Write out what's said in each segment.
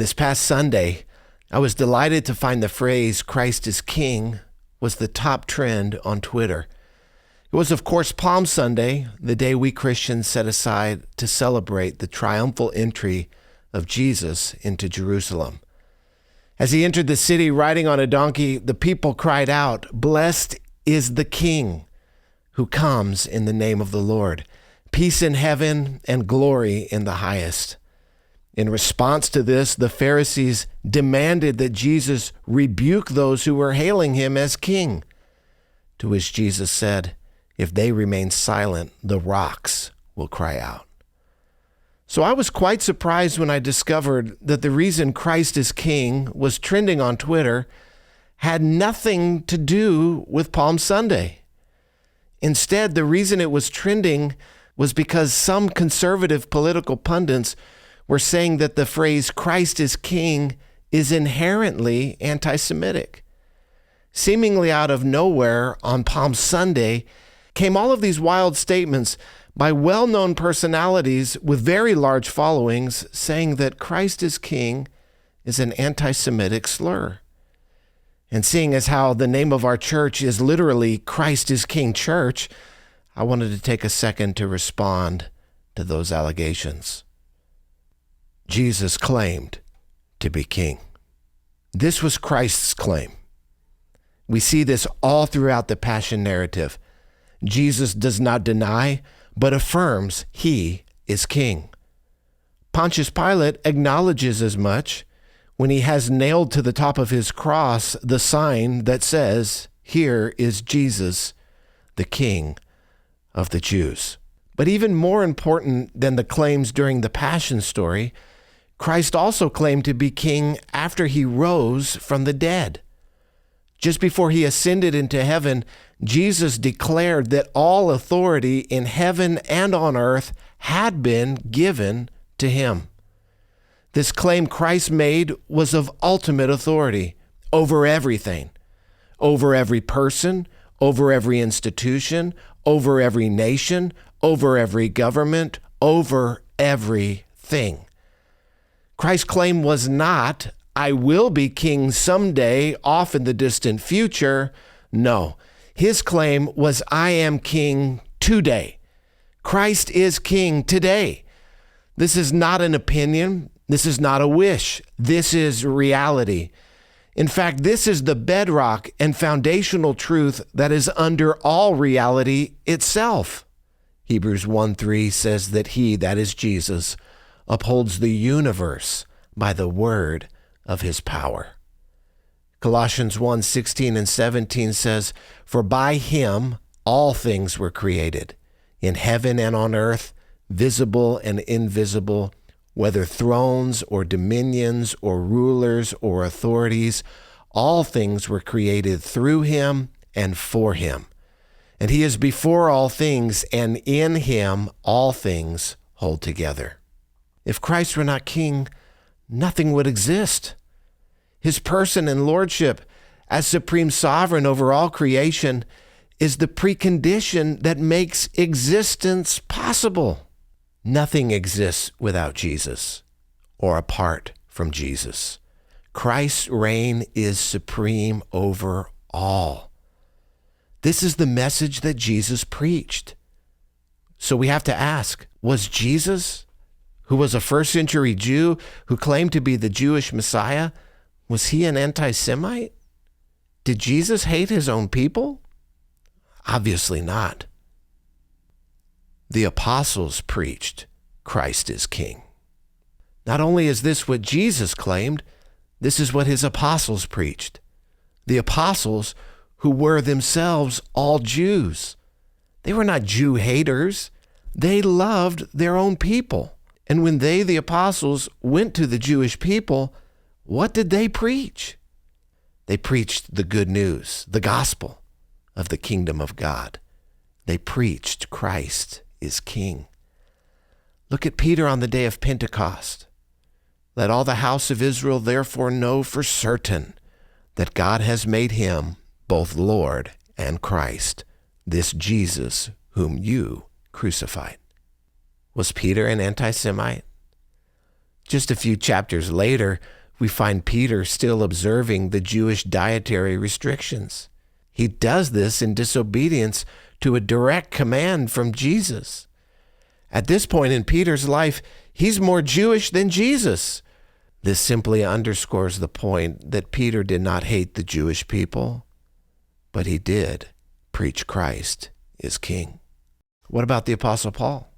This past Sunday, I was delighted to find the phrase "Christ is King" was the top trend on Twitter. It was, of course, Palm Sunday, the day we Christians set aside to celebrate the triumphal entry of Jesus into Jerusalem. As he entered the city riding on a donkey, the people cried out, "Blessed is the King who comes in the name of the Lord. Peace in heaven and glory in the highest." In response to this, the Pharisees demanded that Jesus rebuke those who were hailing him as king. To which Jesus said, "If they remain silent, the rocks will cry out." So I was quite surprised when I discovered that the reason Christ is King was trending on Twitter had nothing to do with Palm Sunday. Instead, the reason it was trending was because some conservative political pundits were saying that the phrase "Christ is King" is inherently anti-Semitic. Seemingly out of nowhere on Palm Sunday came all of these wild statements by well-known personalities with very large followings saying that Christ is King is an anti-Semitic slur. And seeing as how the name of our church is literally Christ is King Church, I wanted to take a second to respond to those allegations. Jesus claimed to be king. This was Christ's claim. We see this all throughout the Passion narrative. Jesus does not deny, but affirms he is king. Pontius Pilate acknowledges as much when he has nailed to the top of his cross the sign that says, "Here is Jesus, the King of the Jews." But even more important than the claims during the Passion story, Christ also claimed to be king after he rose from the dead. Just before he ascended into heaven, Jesus declared that all authority in heaven and on earth had been given to him. This claim Christ made was of ultimate authority over everything, over every person, over every institution, over every nation, over every government, over everything. Christ's claim was not, "I will be king someday off in the distant future." No, his claim was, "I am king today." Christ is king today. This is not an opinion. This is not a wish. This is reality. In fact, this is the bedrock and foundational truth that is under all reality itself. Hebrews 1:3 says that he, that is Jesus, upholds the universe by the word of his power. Colossians 1:16 and 17 says, "For by him all things were created, in heaven and on earth, visible and invisible, whether thrones or dominions or rulers or authorities, all things were created through him and for him. And he is before all things, and in him all things hold together." If Christ were not king, nothing would exist. His person and lordship as supreme sovereign over all creation is the precondition that makes existence possible. Nothing exists without Jesus or apart from Jesus. Christ's reign is supreme over all. This is the message that Jesus preached. So we have to ask, was Jesus, who was a first-century Jew who claimed to be the Jewish Messiah, was he an anti-Semite? Did Jesus hate his own people? Obviously not. The apostles preached, "Christ is King." Not only is this what Jesus claimed, this is what his apostles preached. The apostles who were themselves all Jews. They were not Jew haters. They loved their own people. And when they, the apostles, went to the Jewish people, what did they preach? They preached the good news, the gospel of the kingdom of God. They preached Christ is King. Look at Peter on the day of Pentecost. "Let all the house of Israel therefore know for certain that God has made him both Lord and Christ, this Jesus whom you crucified." Was Peter an anti-Semite? Just a few chapters later, we find Peter still observing the Jewish dietary restrictions. He does this in disobedience to a direct command from Jesus. At this point in Peter's life, he's more Jewish than Jesus. This simply underscores the point that Peter did not hate the Jewish people, but he did preach Christ is King. What about the Apostle Paul?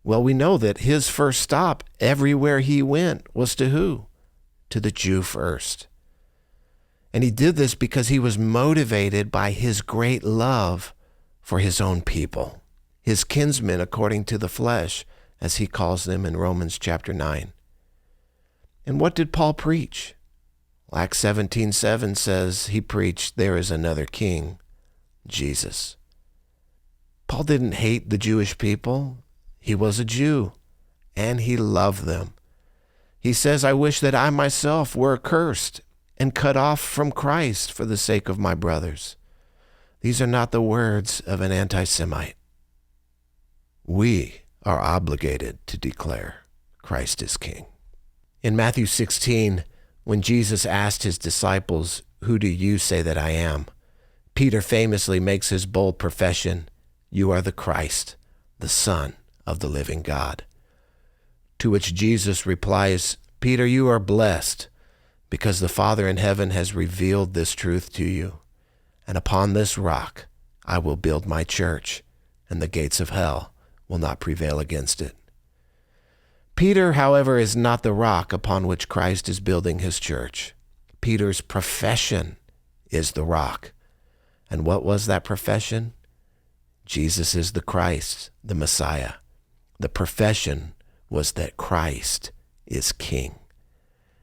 Well, we know that his first stop everywhere he went was to who? To the Jew first. And he did this because he was motivated by his great love for his own people, his kinsmen according to the flesh, as he calls them in Romans chapter 9. And what did Paul preach? Acts 17:7 says he preached, there is another king, Jesus. Paul didn't hate the Jewish people. He was a Jew, and he loved them. He says, I wish that I myself were accursed and cut off from Christ for the sake of my brothers. These are not the words of an anti-Semite. We are obligated to declare Christ is King. In Matthew 16, when Jesus asked his disciples, who do you say that I am? Peter famously makes his bold profession, you are the Christ, the Son of the living God. To which Jesus replies, Peter, you are blessed because the Father in heaven has revealed this truth to you. And upon this rock I will build my church, and the gates of hell will not prevail against it. Peter, however, is not the rock upon which Christ is building his church. Peter's profession is the rock. And what was that profession? Jesus is the Christ, the Messiah. The profession was that Christ is King.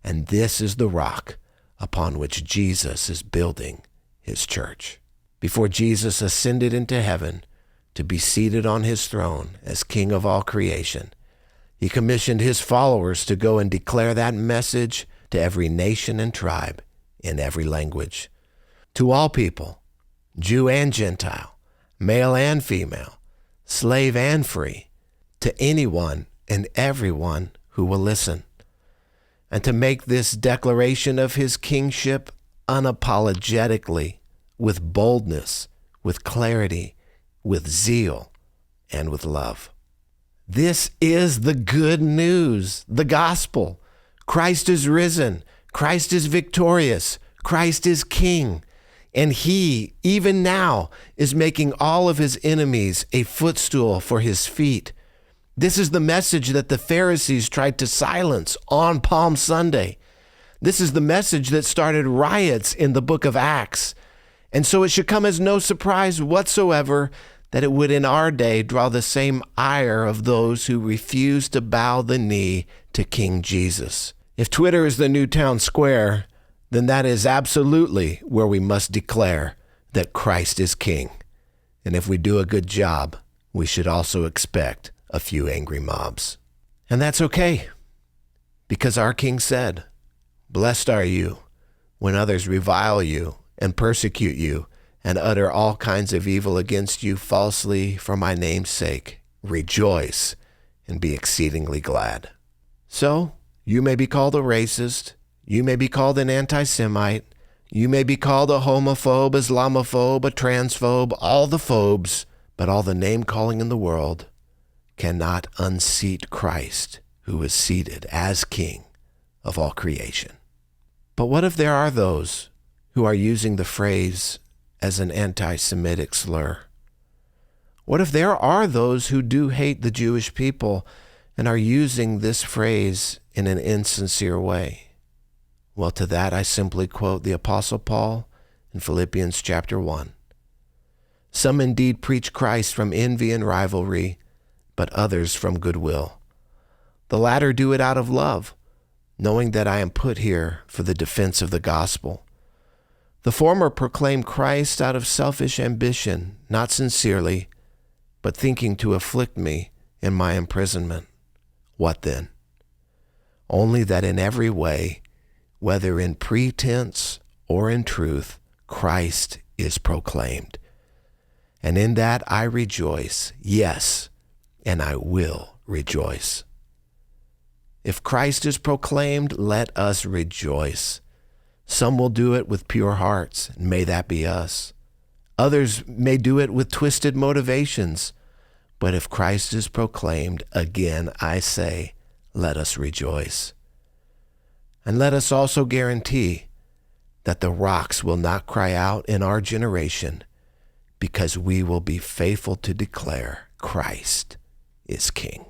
And this is the rock upon which Jesus is building his church. Before Jesus ascended into heaven to be seated on his throne as King of all creation, he commissioned his followers to go and declare that message to every nation and tribe in every language, to all people, Jew and Gentile, male and female, slave and free, to anyone and everyone who will listen, and to make this declaration of his kingship unapologetically, with boldness, with clarity, with zeal, and with love. This is the good news, the gospel. Christ is risen. Christ is victorious. Christ is King. And he, even now, is making all of his enemies a footstool for his feet. This is the message that the Pharisees tried to silence on Palm Sunday. This is the message that started riots in the book of Acts. And so it should come as no surprise whatsoever that it would in our day draw the same ire of those who refuse to bow the knee to King Jesus. If Twitter is the new town square, then that is absolutely where we must declare that Christ is King. And if we do a good job, we should also expect a few angry mobs. And that's okay, because our King said, blessed are you when others revile you and persecute you and utter all kinds of evil against you falsely for my name's sake. Rejoice and be exceedingly glad. So, you may be called a racist, you may be called an anti-Semite, you may be called a homophobe, Islamophobe, a transphobe, all the phobes, but all the name-calling in the world cannot unseat Christ, who is seated as King of all creation. But what if there are those who are using the phrase as an anti-Semitic slur? What if there are those who do hate the Jewish people and are using this phrase in an insincere way? Well, to that I simply quote the Apostle Paul in Philippians chapter 1. Some indeed preach Christ from envy and rivalry, but others from goodwill. The latter do it out of love, knowing that I am put here for the defense of the gospel. The former proclaim Christ out of selfish ambition, not sincerely, but thinking to afflict me in my imprisonment. What then? Only that in every way, whether in pretense or in truth, Christ is proclaimed. And in that I rejoice, yes, and I will rejoice. If Christ is proclaimed, let us rejoice. Some will do it with pure hearts, and may that be us. Others may do it with twisted motivations. But if Christ is proclaimed, again I say, let us rejoice. And let us also guarantee that the rocks will not cry out in our generation, because we will be faithful to declare Christ is King.